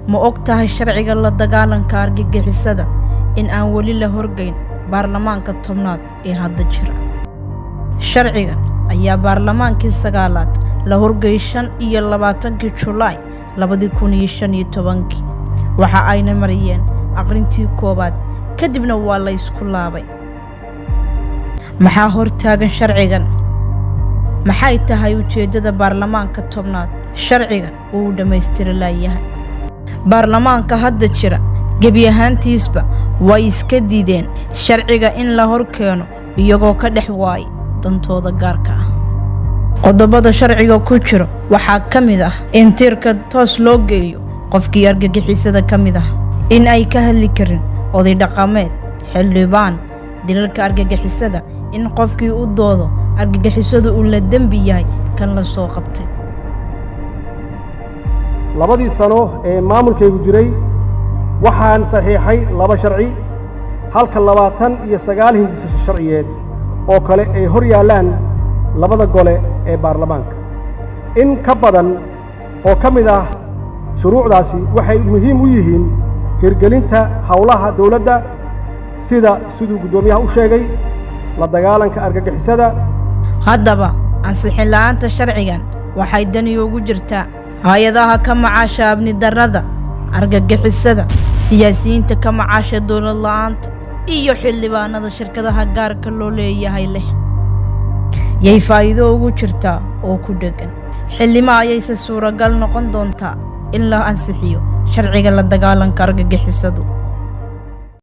ma og tahay sharciga la dagaalanka argagixisada in aan weli la horgeyn baarlamaanka 10aad ee hadda jira. Sharcigan ayaa baarlamaankii 9aad la horgeeyay 25 July 2015 waxa ayna mariyeen aqrintii koobaad kadibna waa la isku laabay. maxaa hortaagan sharcigan? maxay tahay ujeedada baarlamaanka 10aad? sharcigan uu dhameystiri laayahay. baarlamaanka hadda jira gebi ahaantiisba way iska diideen sharciga in la horkeeno iyagoo ka dhex waay dantooda gaarka ah. qodobada sharciga ku jira waxaa ka mid ah in tirka toos loo geeyo qofkii argagixisada ka mid ah, in ay ka hadli karin oday dhaqameed, xildhibaan, dilalka argagixisada, in qofkii u doodo argagixisadu uu la dambi yahay kan la soo qabtay. labadii sano ee maamulkaygu jiray waxaan saxiixay 2 sharci halka 29 hindis sharciyeed oo kale ay hor yaalaan labada gole ee baarlamaanka. in ka badan oo ka mid ah shuruucdaasi waxay muhiim u yihiin hirgelinta hawlaha dawladda siduu gudoomiyaha u sheegay la dagaalanka argagixisada. haddaba ansixin la'aanta sharcigan waxay dani ugu jirtaa hay'adaha ka macaasha amni darrada, argagixisada, siyaasiyiinta ka macaasha dawlad la'aanta iyo xildhibaanada shirkadaha gaarka loo leeyahay leh. yay faa'iido ugu jirtaa oo ku dhagan xillima ayayse suuragal noqon doontaa in la ansixiyo sharciga la dagaalanka argagixisadu.